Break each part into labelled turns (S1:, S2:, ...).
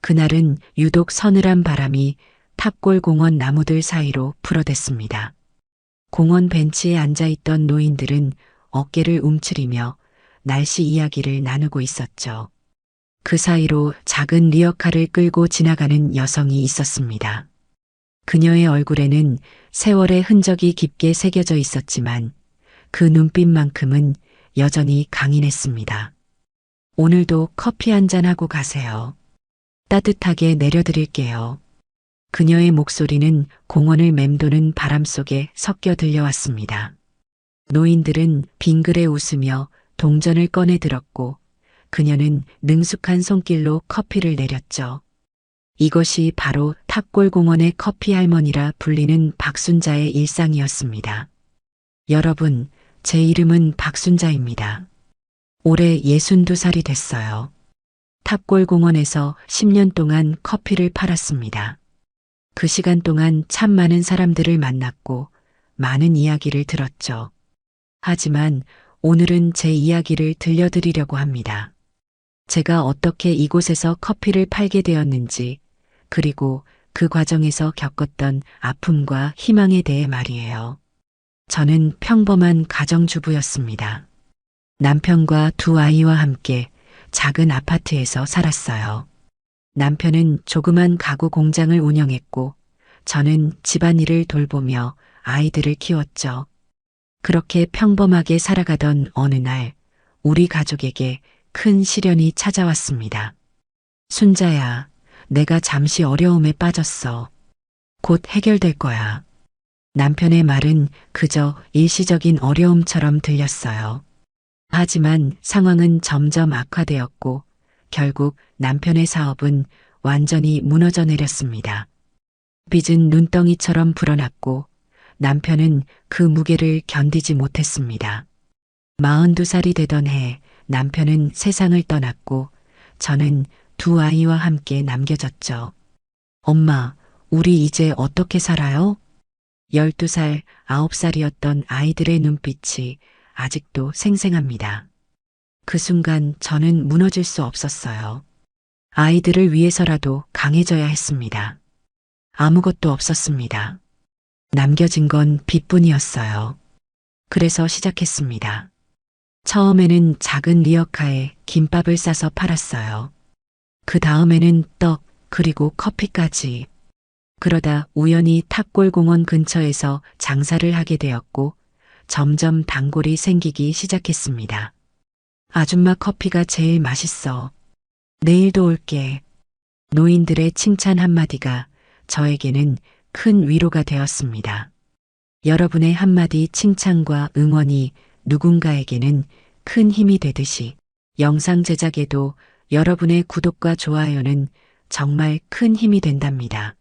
S1: 그날은 유독 서늘한 바람이 탑골 공원 나무들 사이로 불어댔습니다. 공원 벤치에 앉아있던 노인들은 어깨를 움츠리며 날씨 이야기를 나누고 있었죠. 그 사이로 작은 리어카를 끌고 지나가는 여성이 있었습니다. 그녀의 얼굴에는 세월의 흔적이 깊게 새겨져 있었지만 그 눈빛만큼은 여전히 강인했습니다. 오늘도 커피 한잔 하고 가세요. 따뜻하게 내려드릴게요. 그녀의 목소리는 공원을 맴도는 바람 속에 섞여 들려왔습니다. 노인들은 빙그레 웃으며 동전을 꺼내 들었고 그녀는 능숙한 손길로 커피를 내렸죠. 이것이 바로 탑골공원의 커피 할머니라 불리는 박순자의 일상이었습니다. 여러분, 제 이름은 박순자입니다. 올해 62살이 됐어요. 탑골공원에서 10년 동안 커피를 팔았습니다. 그 시간 동안 참 많은 사람들을 만났고 많은 이야기를 들었죠. 하지만 오늘은 제 이야기를 들려드리려고 합니다. 제가 어떻게 이곳에서 커피를 팔게 되었는지, 그리고 그 과정에서 겪었던 아픔과 희망에 대해 말이에요. 저는 평범한 가정주부였습니다. 남편과 두 아이와 함께 작은 아파트에서 살았어요. 남편은 조그만 가구 공장을 운영했고, 저는 집안일을 돌보며 아이들을 키웠죠. 그렇게 평범하게 살아가던 어느 날, 우리 가족에게 큰 시련이 찾아왔습니다. 순자야, 내가 잠시 어려움에 빠졌어. 곧 해결될 거야. 남편의 말은 그저 일시적인 어려움처럼 들렸어요. 하지만 상황은 점점 악화되었고 결국 남편의 사업은 완전히 무너져 내렸습니다. 빚은 눈덩이처럼 불어났고 남편은 그 무게를 견디지 못했습니다. 42살이 되던 해 남편은 세상을 떠났고 저는 두 아이와 함께 남겨졌죠. 엄마, 우리 이제 어떻게 살아요? 12살, 9살이었던 아이들의 눈빛이 아직도 생생합니다. 그 순간 저는 무너질 수 없었어요. 아이들을 위해서라도 강해져야 했습니다. 아무것도 없었습니다. 남겨진 건 빚뿐이었어요. 그래서 시작했습니다. 처음에는 작은 리어카에 김밥을 싸서 팔았어요. 그 다음에는 떡, 그리고 커피까지. 그러다 우연히 탑골공원 근처에서 장사를 하게 되었고 점점 단골이 생기기 시작했습니다. 아줌마 커피가 제일 맛있어. 내일도 올게. 노인들의 칭찬 한마디가 저에게는 큰 위로가 되었습니다. 여러분의 한마디 칭찬과 응원이 누군가에게는 큰 힘이 되듯이 영상 제작에도 여러분의 구독과 좋아요는 정말 큰 힘이 된답니다.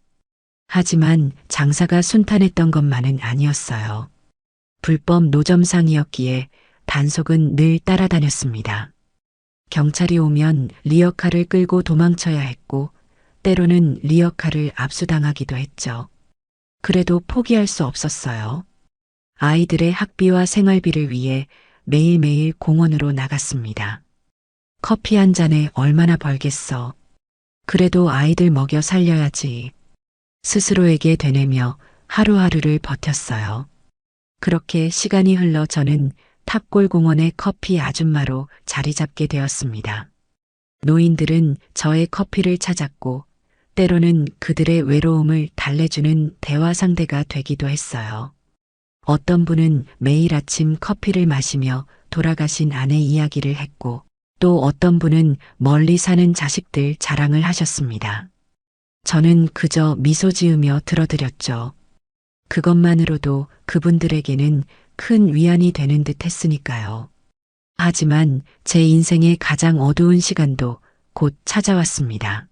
S1: 하지만 장사가 순탄했던 것만은 아니었어요. 불법 노점상이었기에 단속은 늘 따라다녔습니다. 경찰이 오면 리어카를 끌고 도망쳐야 했고 때로는 리어카를 압수당하기도 했죠. 그래도 포기할 수 없었어요. 아이들의 학비와 생활비를 위해 매일매일 공원으로 나갔습니다. 커피 한 잔에 얼마나 벌겠어. 그래도 아이들 먹여 살려야지. 스스로에게 되뇌며 하루하루를 버텼어요. 그렇게 시간이 흘러 저는 탑골공원의 커피 아줌마로 자리 잡게 되었습니다. 노인들은 저의 커피를 찾았고 때로는 그들의 외로움을 달래주는 대화 상대가 되기도 했어요. 어떤 분은 매일 아침 커피를 마시며 돌아가신 아내 이야기를 했고 또 어떤 분은 멀리 사는 자식들 자랑을 하셨습니다. 저는 그저 미소 지으며 들어드렸죠. 그것만으로도 그분들에게는 큰 위안이 되는 듯 했으니까요. 하지만 제 인생의 가장 어두운 시간도 곧 찾아왔습니다.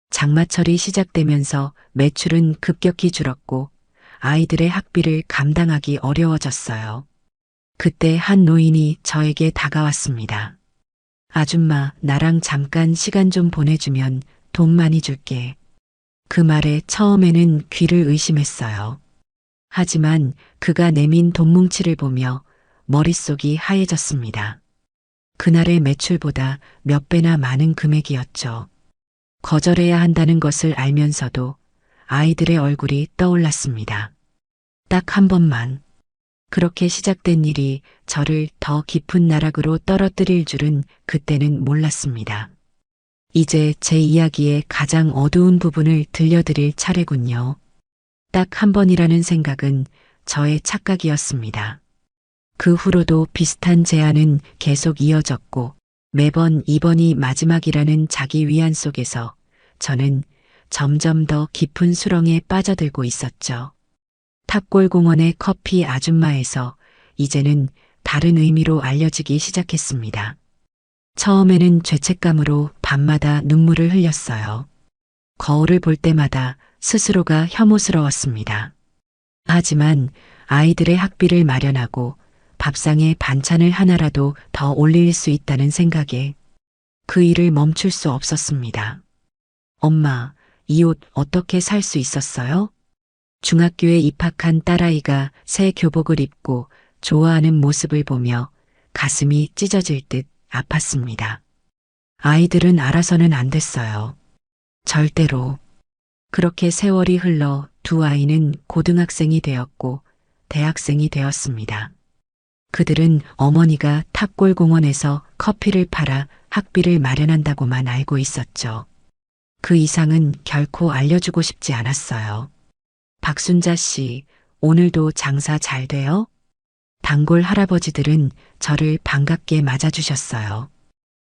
S1: 장마철이 시작되면서 매출은 급격히 줄었고 아이들의 학비를 감당하기 어려워졌어요. 그때 한 노인이 저에게 다가왔습니다. 아줌마, 나랑 잠깐 시간 좀 보내주면 돈 많이 줄게. 그 말에 처음에는 귀를 의심했어요. 하지만 그가 내민 돈뭉치를 보며 머릿속이 하얘졌습니다. 그날의 매출보다 몇 배나 많은 금액이었죠. 거절해야 한다는 것을 알면서도 아이들의 얼굴이 떠올랐습니다. 딱 한 번만. 그렇게 시작된 일이 저를 더 깊은 나락으로 떨어뜨릴 줄은 그때는 몰랐습니다. 이제 제 이야기의 가장 어두운 부분을 들려드릴 차례군요. 딱 한 번이라는 생각은 저의 착각이었습니다. 그 후로도 비슷한 제안은 계속 이어졌고 매번 이번이 마지막이라는 자기 위안 속에서 저는 점점 더 깊은 수렁에 빠져들고 있었죠. 탑골공원의 커피 아줌마에서 이제는 다른 의미로 알려지기 시작했습니다. 처음에는 죄책감으로 밤마다 눈물을 흘렸어요. 거울을 볼 때마다 스스로가 혐오스러웠습니다. 하지만 아이들의 학비를 마련하고 밥상에 반찬을 하나라도 더 올릴 수 있다는 생각에 그 일을 멈출 수 없었습니다. 엄마, 이 옷 어떻게 살 수 있었어요? 중학교에 입학한 딸아이가 새 교복을 입고 좋아하는 모습을 보며 가슴이 찢어질 듯 아팠습니다. 아이들은 알아서는 안 됐어요. 절대로. 그렇게 세월이 흘러 두 아이는 고등학생이 되었고 대학생이 되었습니다. 그들은 어머니가 탑골공원에서 커피를 팔아 학비를 마련한다고만 알고 있었죠. 그 이상은 결코 알려주고 싶지 않았어요. 박순자 씨, 오늘도 장사 잘 돼요? 단골 할아버지들은 저를 반갑게 맞아주셨어요.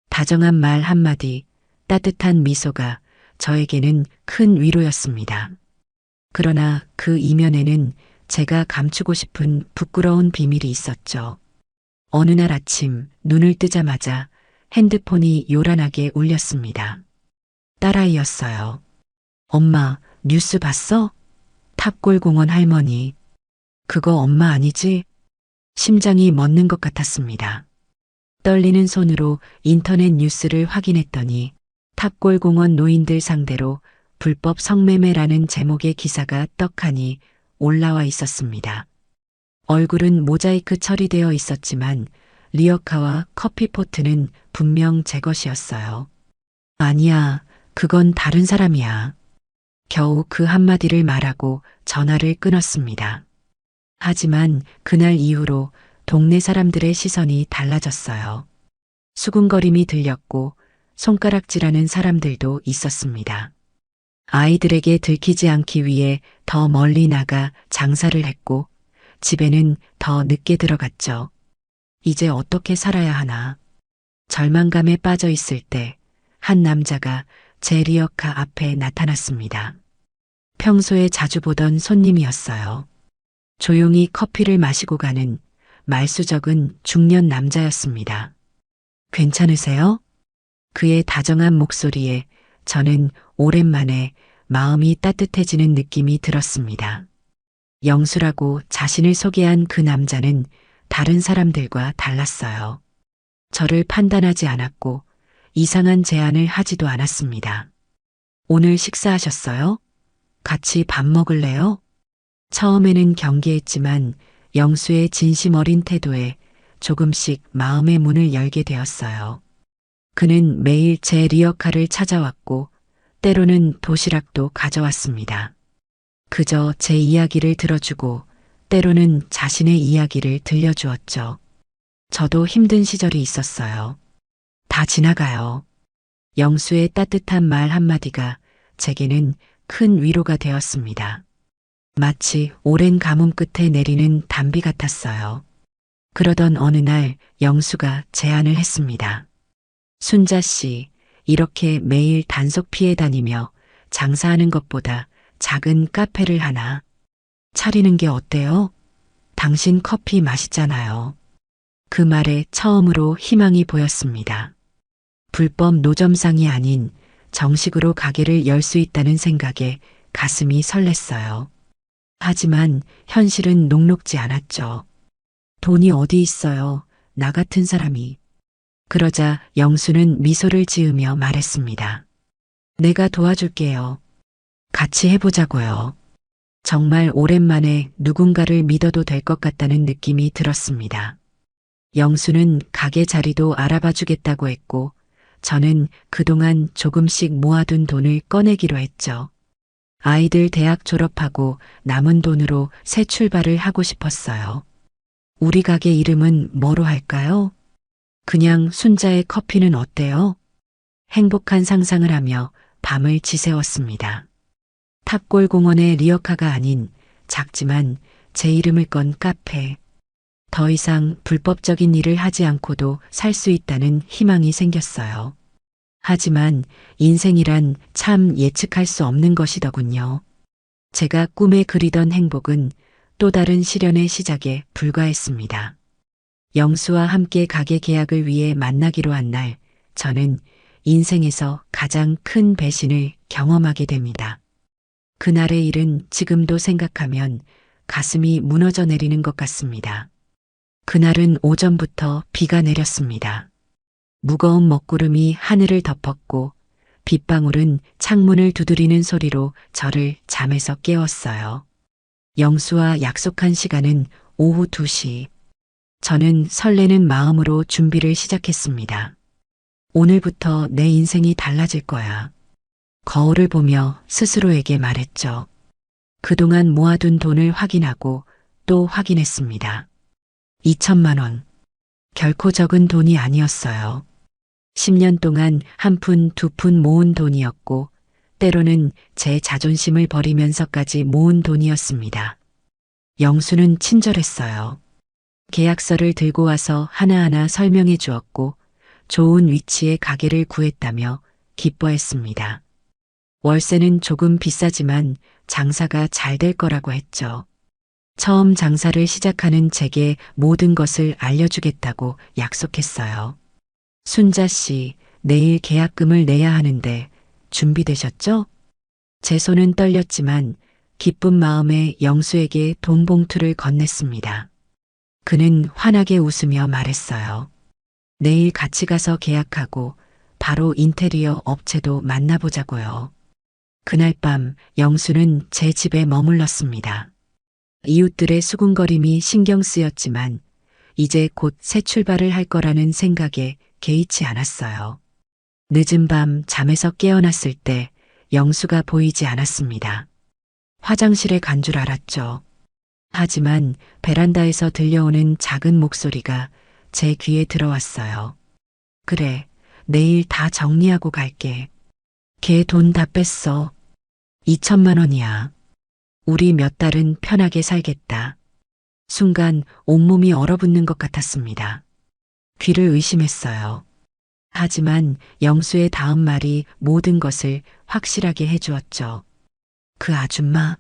S1: 다정한 말 한마디, 따뜻한 미소가 저에게는 큰 위로였습니다. 그러나 그 이면에는 제가 감추고 싶은 부끄러운 비밀이 있었죠. 어느 날 아침 눈을 뜨자마자 핸드폰이 요란하게 울렸습니다. 딸아이였어요. 엄마, 뉴스 봤어? 탑골공원 할머니. 그거 엄마 아니지? 심장이 멎는 것 같았습니다. 떨리는 손으로 인터넷 뉴스를 확인했더니 탑골공원 노인들 상대로 불법 성매매라는 제목의 기사가 떡하니 올라와 있었습니다. 얼굴은 모자이크 처리되어 있었지만 리어카와 커피포트는 분명 제 것이었어요. 아니야, 그건 다른 사람이야. 겨우 그 한마디를 말하고 전화를 끊었습니다. 하지만 그날 이후로 동네 사람들의 시선이 달라졌어요. 수군거림이 들렸고 손가락질하는 사람들도 있었습니다. 아이들에게 들키지 않기 위해 더 멀리 나가 장사를 했고 집에는 더 늦게 들어갔죠. 이제 어떻게 살아야 하나. 절망감에 빠져 있을 때 한 남자가 제 리어카 앞에 나타났습니다. 평소에 자주 보던 손님이었어요. 조용히 커피를 마시고 가는 말수 적은 중년 남자였습니다. 괜찮으세요? 그의 다정한 목소리에 저는 오랜만에 마음이 따뜻해지는 느낌이 들었습니다. 영수라고 자신을 소개한 그 남자는 다른 사람들과 달랐어요. 저를 판단하지 않았고 이상한 제안을 하지도 않았습니다. 오늘 식사하셨어요? 같이 밥 먹을래요? 처음에는 경계했지만 영수의 진심 어린 태도에 조금씩 마음의 문을 열게 되었어요. 그는 매일 제 리어카를 찾아왔고 때로는 도시락도 가져왔습니다. 그저 제 이야기를 들어주고 때로는 자신의 이야기를 들려주었죠. 저도 힘든 시절이 있었어요. 다 지나가요. 영수의 따뜻한 말 한마디가 제게는 큰 위로가 되었습니다. 마치 오랜 가뭄 끝에 내리는 단비 같았어요. 그러던 어느 날 영수가 제안을 했습니다. 순자 씨, 이렇게 매일 단속 피해 다니며 장사하는 것보다 작은 카페를 하나 차리는 게 어때요? 당신 커피 맛있잖아요. 그 말에 처음으로 희망이 보였습니다. 불법 노점상이 아닌 정식으로 가게를 열 수 있다는 생각에 가슴이 설렜어요. 하지만 현실은 녹록지 않았죠. 돈이 어디 있어요, 나 같은 사람이. 그러자 영수는 미소를 지으며 말했습니다. 내가 도와줄게요. 같이 해보자고요. 정말 오랜만에 누군가를 믿어도 될 것 같다는 느낌이 들었습니다. 영수는 가게 자리도 알아봐 주겠다고 했고 저는 그동안 조금씩 모아둔 돈을 꺼내기로 했죠. 아이들 대학 졸업하고 남은 돈으로 새 출발을 하고 싶었어요. 우리 가게 이름은 뭐로 할까요? 그냥 순자의 커피는 어때요? 행복한 상상을 하며 밤을 지새웠습니다. 탑골공원의 리어카가 아닌 작지만 제 이름을 건 카페. 더 이상 불법적인 일을 하지 않고도 살 수 있다는 희망이 생겼어요. 하지만 인생이란 참 예측할 수 없는 것이더군요. 제가 꿈에 그리던 행복은 또 다른 시련의 시작에 불과했습니다. 영수와 함께 가게 계약을 위해 만나기로 한 날, 저는 인생에서 가장 큰 배신을 경험하게 됩니다. 그날의 일은 지금도 생각하면 가슴이 무너져 내리는 것 같습니다. 그날은 오전부터 비가 내렸습니다. 무거운 먹구름이 하늘을 덮었고 빗방울은 창문을 두드리는 소리로 저를 잠에서 깨웠어요. 영수와 약속한 시간은 오후 2시. 저는 설레는 마음으로 준비를 시작했습니다. 오늘부터 내 인생이 달라질 거야. 거울을 보며 스스로에게 말했죠. 그동안 모아둔 돈을 확인하고 또 확인했습니다. 2천만 원. 결코 적은 돈이 아니었어요. 10년 동안 한 푼, 두 푼 모은 돈이었고, 때로는 제 자존심을 버리면서까지 모은 돈이었습니다. 영수는 친절했어요. 계약서를 들고 와서 하나하나 설명해 주었고, 좋은 위치에 가게를 구했다며 기뻐했습니다. 월세는 조금 비싸지만 장사가 잘 될 거라고 했죠. 처음 장사를 시작하는 제게 모든 것을 알려주겠다고 약속했어요. 순자 씨, 내일 계약금을 내야 하는데 준비되셨죠? 제 손은 떨렸지만 기쁜 마음에 영수에게 돈 봉투를 건넸습니다. 그는 환하게 웃으며 말했어요. 내일 같이 가서 계약하고 바로 인테리어 업체도 만나보자고요. 그날 밤 영수는 제 집에 머물렀습니다. 이웃들의 수군거림이 신경 쓰였지만 이제 곧 새 출발을 할 거라는 생각에 개의치 않았어요. 늦은 밤 잠에서 깨어났을 때 영수가 보이지 않았습니다. 화장실에 간 줄 알았죠. 하지만 베란다에서 들려오는 작은 목소리가 제 귀에 들어왔어요. 그래, 내일 다 정리하고 갈게. 걔 돈 다 뺐어. 2천만 원이야. 우리 몇 달은 편하게 살겠다. 순간 온몸이 얼어붙는 것 같았습니다. 귀를 의심했어요. 하지만 영수의 다음 말이 모든 것을 확실하게 해주었죠. 그 아줌마,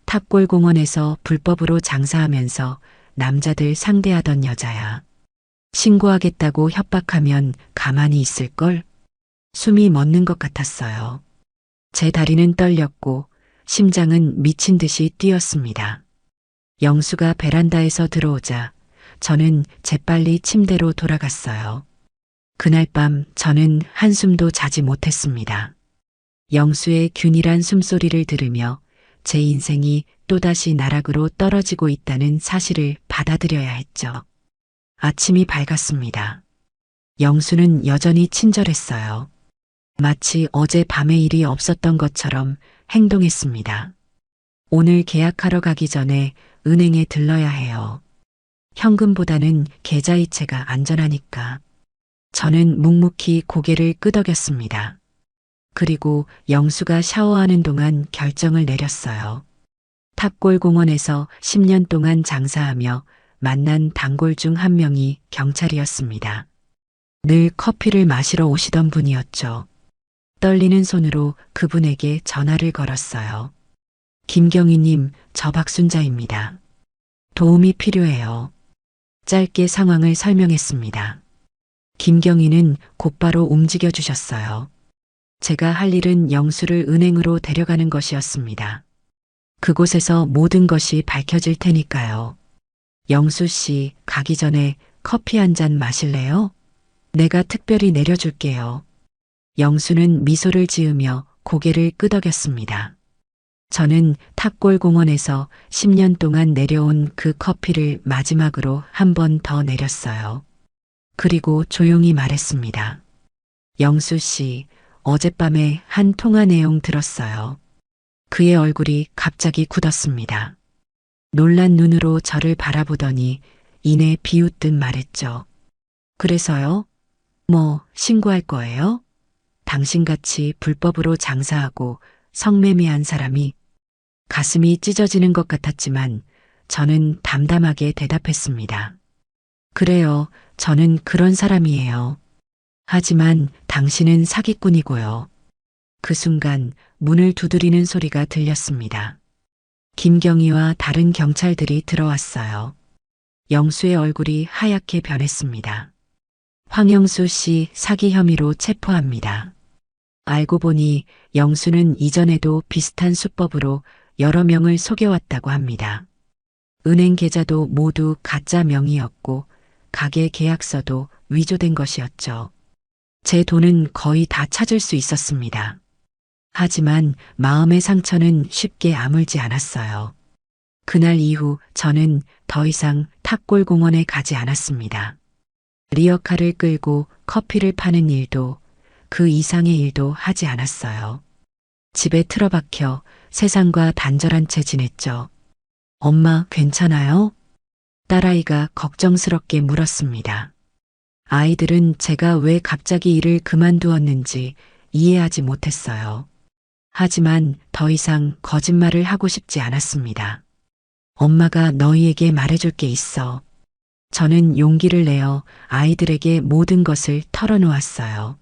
S1: 탑골공원에서 불법으로 장사하면서 남자들 상대하던 여자야. 신고하겠다고 협박하면 가만히 있을걸? 숨이 멎는 것 같았어요. 제 다리는 떨렸고 심장은 미친 듯이 뛰었습니다. 영수가 베란다에서 들어오자 저는 재빨리 침대로 돌아갔어요. 그날 밤 저는 한숨도 자지 못했습니다. 영수의 균일한 숨소리를 들으며 제 인생이 또다시 나락으로 떨어지고 있다는 사실을 받아들여야 했죠. 아침이 밝았습니다. 영수는 여전히 친절했어요. 마치 어제 밤에 일이 없었던 것처럼 행동했습니다. 오늘 계약하러 가기 전에 은행에 들러야 해요. 현금보다는 계좌이체가 안전하니까. 저는 묵묵히 고개를 끄덕였습니다. 그리고 영수가 샤워하는 동안 결정을 내렸어요. 탑골공원에서 10년 동안 장사하며 만난 단골 중 한 명이 경찰이었습니다. 늘 커피를 마시러 오시던 분이었죠. 떨리는 손으로 그분에게 전화를 걸었어요. 김경희님, 저 박순자입니다. 도움이 필요해요. 짧게 상황을 설명했습니다. 김경희는 곧바로 움직여 주셨어요. 제가 할 일은 영수를 은행으로 데려가는 것이었습니다. 그곳에서 모든 것이 밝혀질 테니까요. 영수 씨, 가기 전에 커피 한 잔 마실래요? 내가 특별히 내려줄게요. 영수는 미소를 지으며 고개를 끄덕였습니다. 저는 탑골공원에서 10년 동안 내려온 그 커피를 마지막으로 한 번 더 내렸어요. 그리고 조용히 말했습니다. 영수 씨, 어젯밤에 한 통화 내용 들었어요. 그의 얼굴이 갑자기 굳었습니다. 놀란 눈으로 저를 바라보더니 이내 비웃듯 말했죠. 그래서요? 뭐, 신고할 거예요? 당신같이 불법으로 장사하고 성매매한 사람이. 가슴이 찢어지는 것 같았지만 저는 담담하게 대답했습니다. 그래요, 저는 그런 사람이에요. 하지만 당신은 사기꾼이고요. 그 순간 문을 두드리는 소리가 들렸습니다. 김경희와 다른 경찰들이 들어왔어요. 영수의 얼굴이 하얗게 변했습니다. 황영수 씨 사기 혐의로 체포합니다. 알고 보니 영수는 이전에도 비슷한 수법으로 여러 명을 속여왔다고 합니다. 은행 계좌도 모두 가짜 명의였고 가게 계약서도 위조된 것이었죠. 제 돈은 거의 다 찾을 수 있었습니다. 하지만 마음의 상처는 쉽게 아물지 않았어요. 그날 이후 저는 더 이상 탑골공원에 가지 않았습니다. 리어카를 끌고 커피를 파는 일도 그 이상의 일도 하지 않았어요. 집에 틀어박혀 세상과 단절한 채 지냈죠. 엄마 괜찮아요? 딸아이가 걱정스럽게 물었습니다. 아이들은 제가 왜 갑자기 일을 그만두었는지 이해하지 못했어요. 하지만 더 이상 거짓말을 하고 싶지 않았습니다. 엄마가 너희에게 말해줄 게 있어. 저는 용기를 내어 아이들에게 모든 것을 털어놓았어요.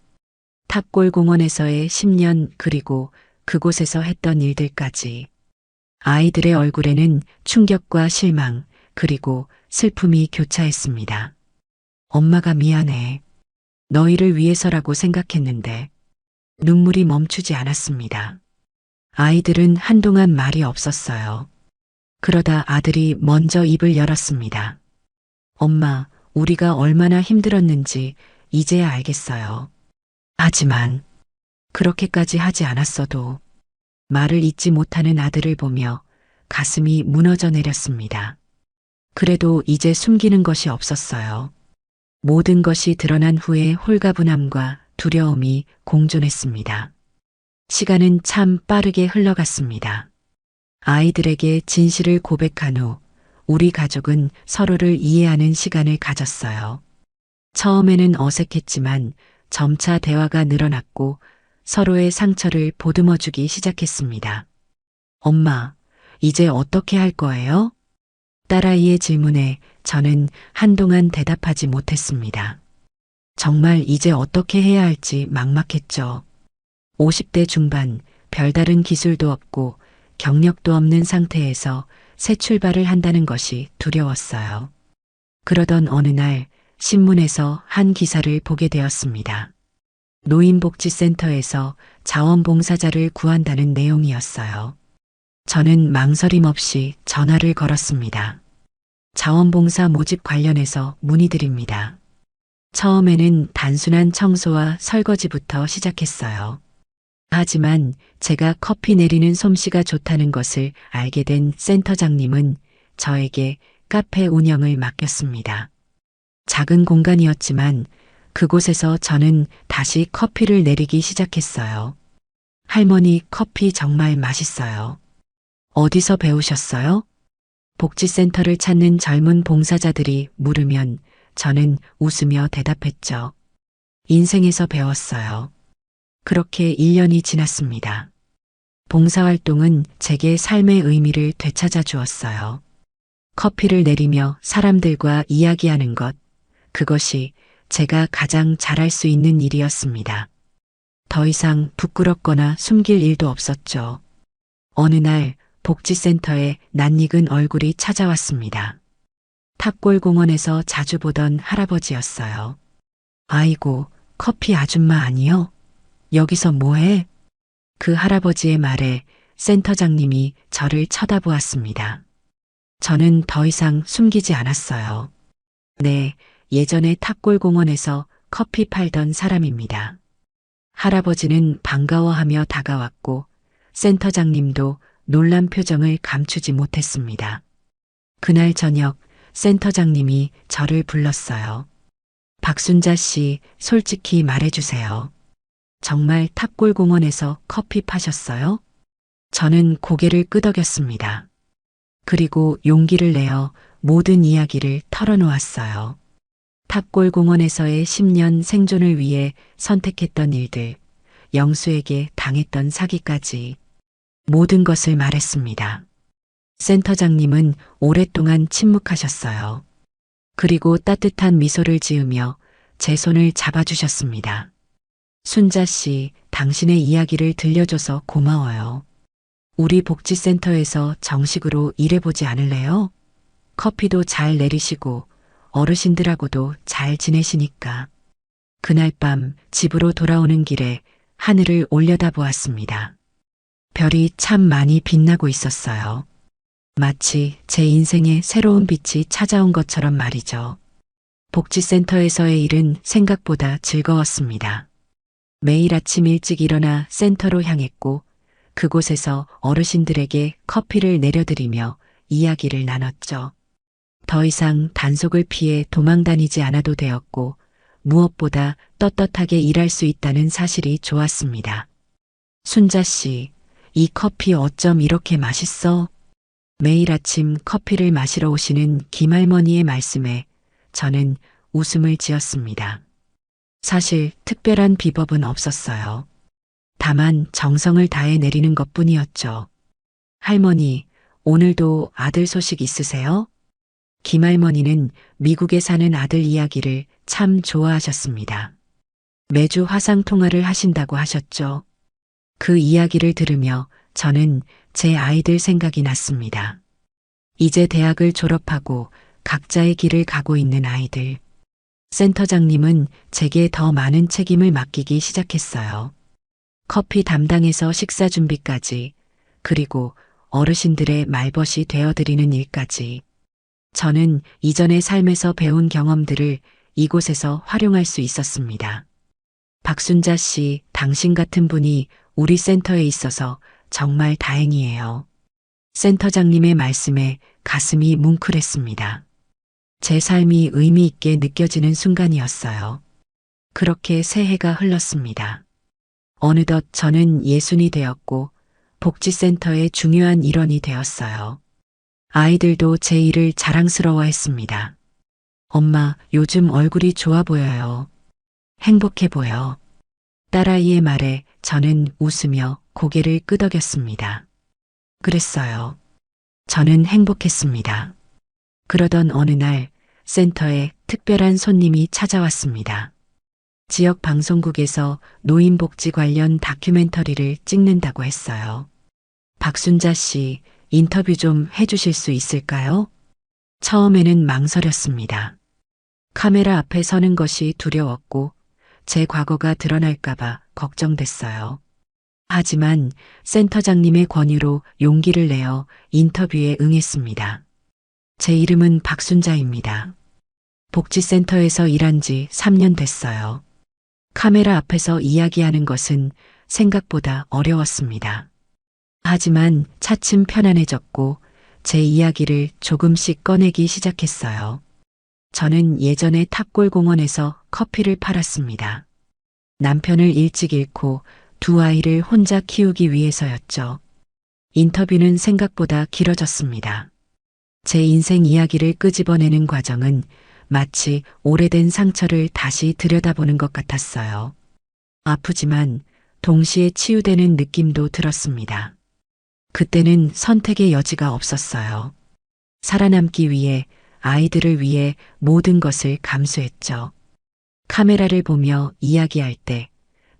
S1: 탑골공원에서의 10년 그리고 그곳에서 했던 일들까지. 아이들의 얼굴에는 충격과 실망 그리고 슬픔이 교차했습니다. 엄마가 미안해. 너희를 위해서라고 생각했는데 눈물이 멈추지 않았습니다. 아이들은 한동안 말이 없었어요. 그러다 아들이 먼저 입을 열었습니다. 엄마, 우리가 얼마나 힘들었는지 이제야 알겠어요. 하지만 그렇게까지 하지 않았어도 말을 잇지 못하는 아들을 보며 가슴이 무너져 내렸습니다. 그래도 이제 숨기는 것이 없었어요. 모든 것이 드러난 후에 홀가분함과 두려움이 공존했습니다. 시간은 참 빠르게 흘러갔습니다. 아이들에게 진실을 고백한 후 우리 가족은 서로를 이해하는 시간을 가졌어요. 처음에는 어색했지만 점차 대화가 늘어났고 서로의 상처를 보듬어주기 시작했습니다. 엄마, 이제 어떻게 할 거예요? 딸아이의 질문에 저는 한동안 대답하지 못했습니다. 정말 이제 어떻게 해야 할지 막막했죠. 50대 중반, 별다른 기술도 없고 경력도 없는 상태에서 새 출발을 한다는 것이 두려웠어요. 그러던 어느 날 신문에서 한 기사를 보게 되었습니다. 노인복지센터에서 자원봉사자를 구한다는 내용이었어요. 저는 망설임 없이 전화를 걸었습니다. 자원봉사 모집 관련해서 문의드립니다. 처음에는 단순한 청소와 설거지부터 시작했어요. 하지만 제가 커피 내리는 솜씨가 좋다는 것을 알게 된 센터장님은 저에게 카페 운영을 맡겼습니다. 작은 공간이었지만 그곳에서 저는 다시 커피를 내리기 시작했어요. 할머니 커피 정말 맛있어요. 어디서 배우셨어요? 복지센터를 찾는 젊은 봉사자들이 물으면 저는 웃으며 대답했죠. 인생에서 배웠어요. 그렇게 1년이 지났습니다. 봉사활동은 제게 삶의 의미를 되찾아 주었어요. 커피를 내리며 사람들과 이야기하는 것, 그것이 제가 가장 잘할 수 있는 일이었습니다. 더 이상 부끄럽거나 숨길 일도 없었죠. 어느 날 복지센터에 낯익은 얼굴이 찾아왔습니다. 탑골공원에서 자주 보던 할아버지였어요. 아이고, 커피 아줌마 아니요? 여기서 뭐해? 그 할아버지의 말에 센터장님이 저를 쳐다보았습니다. 저는 더 이상 숨기지 않았어요. 네, 예전에 탑골공원에서 커피 팔던 사람입니다. 할아버지는 반가워하며 다가왔고 센터장님도 놀란 표정을 감추지 못했습니다. 그날 저녁 센터장님이 저를 불렀어요. 박순자 씨, 솔직히 말해주세요. 정말 탑골공원에서 커피 파셨어요? 저는 고개를 끄덕였습니다. 그리고 용기를 내어 모든 이야기를 털어놓았어요. 탑골공원에서의 10년 생존을 위해 선택했던 일들, 영수에게 당했던 사기까지 모든 것을 말했습니다. 센터장님은 오랫동안 침묵하셨어요. 그리고 따뜻한 미소를 지으며 제 손을 잡아주셨습니다. 순자 씨, 당신의 이야기를 들려줘서 고마워요. 우리 복지센터에서 정식으로 일해보지 않을래요? 커피도 잘 내리시고 어르신들하고도 잘 지내시니까. 그날 밤 집으로 돌아오는 길에 하늘을 올려다보았습니다. 별이 참 많이 빛나고 있었어요. 마치 제 인생에 새로운 빛이 찾아온 것처럼 말이죠. 복지센터에서의 일은 생각보다 즐거웠습니다. 매일 아침 일찍 일어나 센터로 향했고 그곳에서 어르신들에게 커피를 내려드리며 이야기를 나눴죠. 더 이상 단속을 피해 도망다니지 않아도 되었고 무엇보다 떳떳하게 일할 수 있다는 사실이 좋았습니다. 순자 씨, 이 커피 어쩜 이렇게 맛있어? 매일 아침 커피를 마시러 오시는 김할머니의 말씀에 저는 웃음을 지었습니다. 사실 특별한 비법은 없었어요. 다만 정성을 다해 내리는 것뿐이었죠. 할머니, 오늘도 아들 소식 있으세요? 김할머니는 미국에 사는 아들 이야기를 참 좋아하셨습니다. 매주 화상 통화를 하신다고 하셨죠. 그 이야기를 들으며 저는 제 아이들 생각이 났습니다. 이제 대학을 졸업하고 각자의 길을 가고 있는 아이들. 센터장님은 제게 더 많은 책임을 맡기기 시작했어요. 커피 담당에서 식사 준비까지, 그리고 어르신들의 말벗이 되어드리는 일까지. 저는 이전의 삶에서 배운 경험들을 이곳에서 활용할 수 있었습니다. 박순자 씨, 당신 같은 분이 우리 센터에 있어서 정말 다행이에요. 센터장님의 말씀에 가슴이 뭉클했습니다. 제 삶이 의미 있게 느껴지는 순간이었어요. 그렇게 새해가 흘렀습니다. 어느덧 저는 예순이 되었고 복지센터의 중요한 일원이 되었어요. 아이들도 제 일을 자랑스러워했습니다. 엄마, 요즘 얼굴이 좋아 보여요. 행복해 보여. 딸아이의 말에 저는 웃으며 고개를 끄덕였습니다. 그랬어요. 저는 행복했습니다. 그러던 어느 날 센터에 특별한 손님이 찾아왔습니다. 지역 방송국에서 노인복지 관련 다큐멘터리를 찍는다고 했어요. 박순자 씨, 인터뷰 좀 해주실 수 있을까요? 처음에는 망설였습니다. 카메라 앞에 서는 것이 두려웠고 제 과거가 드러날까봐 걱정됐어요. 하지만 센터장님의 권유로 용기를 내어 인터뷰에 응했습니다. 제 이름은 박순자입니다. 복지센터에서 일한 지 3년 됐어요. 카메라 앞에서 이야기하는 것은 생각보다 어려웠습니다. 하지만 차츰 편안해졌고 제 이야기를 조금씩 꺼내기 시작했어요. 저는 예전에 탑골공원에서 커피를 팔았습니다. 남편을 일찍 잃고 두 아이를 혼자 키우기 위해서였죠. 인터뷰는 생각보다 길어졌습니다. 제 인생 이야기를 끄집어내는 과정은 마치 오래된 상처를 다시 들여다보는 것 같았어요. 아프지만 동시에 치유되는 느낌도 들었습니다. 그때는 선택의 여지가 없었어요. 살아남기 위해, 아이들을 위해 모든 것을 감수했죠. 카메라를 보며 이야기할 때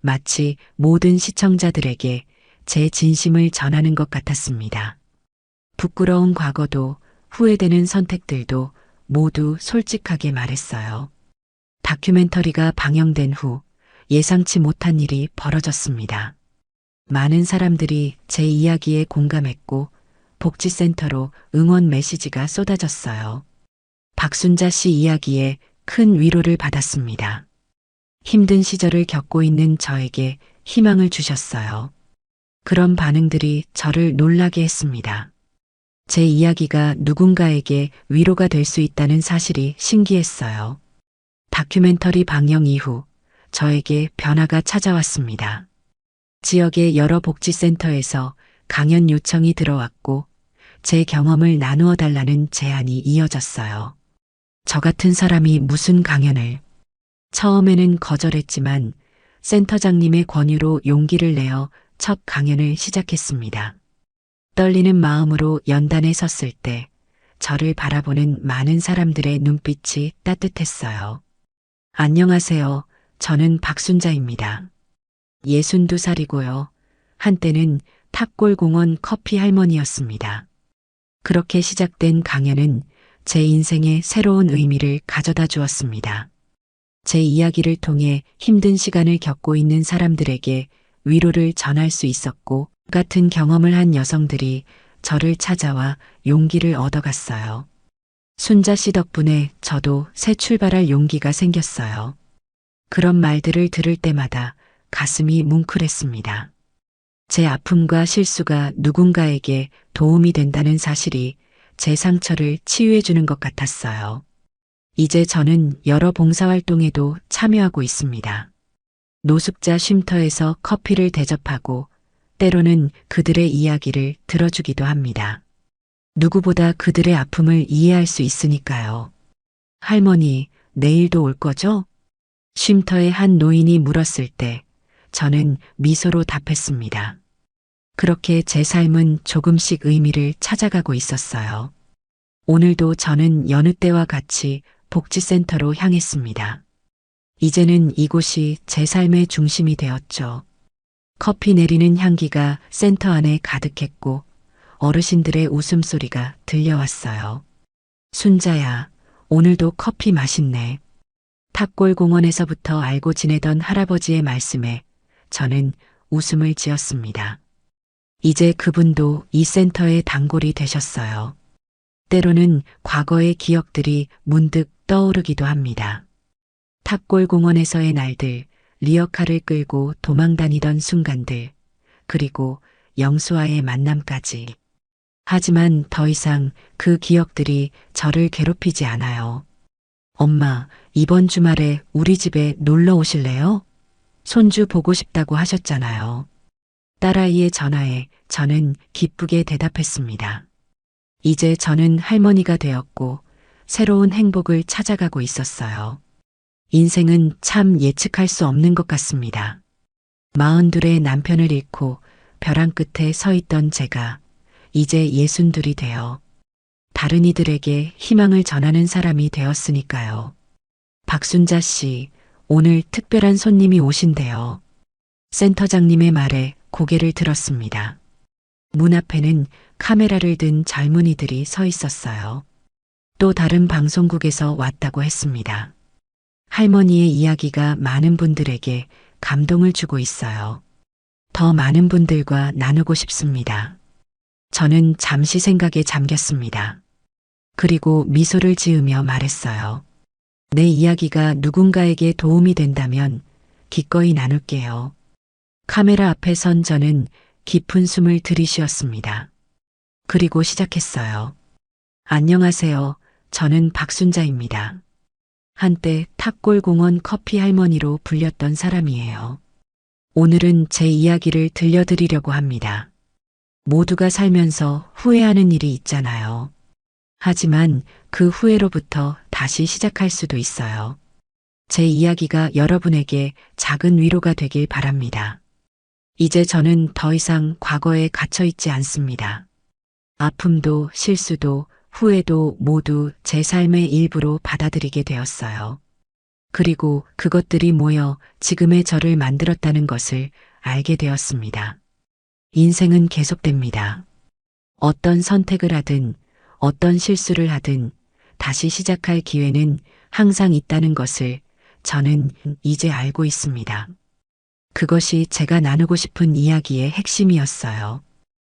S1: 마치 모든 시청자들에게 제 진심을 전하는 것 같았습니다. 부끄러운 과거도 후회되는 선택들도 모두 솔직하게 말했어요. 다큐멘터리가 방영된 후 예상치 못한 일이 벌어졌습니다. 많은 사람들이 제 이야기에 공감했고 복지센터로 응원 메시지가 쏟아졌어요. 박순자 씨 이야기에 큰 위로를 받았습니다. 힘든 시절을 겪고 있는 저에게 희망을 주셨어요. 그런 반응들이 저를 놀라게 했습니다. 제 이야기가 누군가에게 위로가 될 수 있다는 사실이 신기했어요. 다큐멘터리 방영 이후 저에게 변화가 찾아왔습니다. 지역의 여러 복지센터에서 강연 요청이 들어왔고 제 경험을 나누어 달라는 제안이 이어졌어요. 저 같은 사람이 무슨 강연을. 처음에는 거절했지만 센터장님의 권유로 용기를 내어 첫 강연을 시작했습니다. 떨리는 마음으로 연단에 섰을 때 저를 바라보는 많은 사람들의 눈빛이 따뜻했어요. 안녕하세요. 저는 박순자입니다. 62살이고요. 한때는 탑골공원 커피 할머니였습니다. 그렇게 시작된 강연은 제 인생에 새로운 의미를 가져다 주었습니다. 제 이야기를 통해 힘든 시간을 겪고 있는 사람들에게 위로를 전할 수 있었고, 같은 경험을 한 여성들이 저를 찾아와 용기를 얻어갔어요. 순자 씨 덕분에 저도 새 출발할 용기가 생겼어요. 그런 말들을 들을 때마다 가슴이 뭉클했습니다. 제 아픔과 실수가 누군가에게 도움이 된다는 사실이 제 상처를 치유해주는 것 같았어요. 이제 저는 여러 봉사활동에도 참여하고 있습니다. 노숙자 쉼터에서 커피를 대접하고 때로는 그들의 이야기를 들어주기도 합니다. 누구보다 그들의 아픔을 이해할 수 있으니까요. 할머니, 내일도 올 거죠? 쉼터의 한 노인이 물었을 때 저는 미소로 답했습니다. 그렇게 제 삶은 조금씩 의미를 찾아가고 있었어요. 오늘도 저는 여느 때와 같이 복지센터로 향했습니다. 이제는 이곳이 제 삶의 중심이 되었죠. 커피 내리는 향기가 센터 안에 가득했고 어르신들의 웃음소리가 들려왔어요. 순자야, 오늘도 커피 맛있네. 탑골공원에서부터 알고 지내던 할아버지의 말씀에 저는 웃음을 지었습니다. 이제 그분도 이 센터의 단골이 되셨어요. 때로는 과거의 기억들이 문득 떠오르기도 합니다. 탑골공원에서의 날들, 리어카를 끌고 도망다니던 순간들, 그리고 영수와의 만남까지. 하지만 더 이상 그 기억들이 저를 괴롭히지 않아요. 엄마, 이번 주말에 우리 집에 놀러 오실래요? 손주 보고 싶다고 하셨잖아요. 딸아이의 전화에 저는 기쁘게 대답했습니다. 이제 저는 할머니가 되었고 새로운 행복을 찾아가고 있었어요. 인생은 참 예측할 수 없는 것 같습니다. 42의 남편을 잃고 벼랑 끝에 서 있던 제가 이제 62이 되어 다른 이들에게 희망을 전하는 사람이 되었으니까요. 박순자 씨, 오늘 특별한 손님이 오신대요. 센터장님의 말에 고개를 들었습니다. 문 앞에는 카메라를 든 젊은이들이 서 있었어요. 또 다른 방송국에서 왔다고 했습니다. 할머니의 이야기가 많은 분들에게 감동을 주고 있어요. 더 많은 분들과 나누고 싶습니다. 저는 잠시 생각에 잠겼습니다. 그리고 미소를 지으며 말했어요. 내 이야기가 누군가에게 도움이 된다면 기꺼이 나눌게요. 카메라 앞에 선 저는 깊은 숨을 들이쉬었습니다. 그리고 시작했어요. 안녕하세요. 저는 박순자입니다. 한때 탑골공원 커피 할머니로 불렸던 사람이에요. 오늘은 제 이야기를 들려드리려고 합니다. 모두가 살면서 후회하는 일이 있잖아요. 하지만 그 후회로부터 다시 시작할 수도 있어요. 제 이야기가 여러분에게 작은 위로가 되길 바랍니다. 이제 저는 더 이상 과거에 갇혀 있지 않습니다. 아픔도 실수도 후회도 모두 제 삶의 일부로 받아들이게 되었어요. 그리고 그것들이 모여 지금의 저를 만들었다는 것을 알게 되었습니다. 인생은 계속됩니다. 어떤 선택을 하든 어떤 실수를 하든 다시 시작할 기회는 항상 있다는 것을 저는 이제 알고 있습니다. 그것이 제가 나누고 싶은 이야기의 핵심이었어요.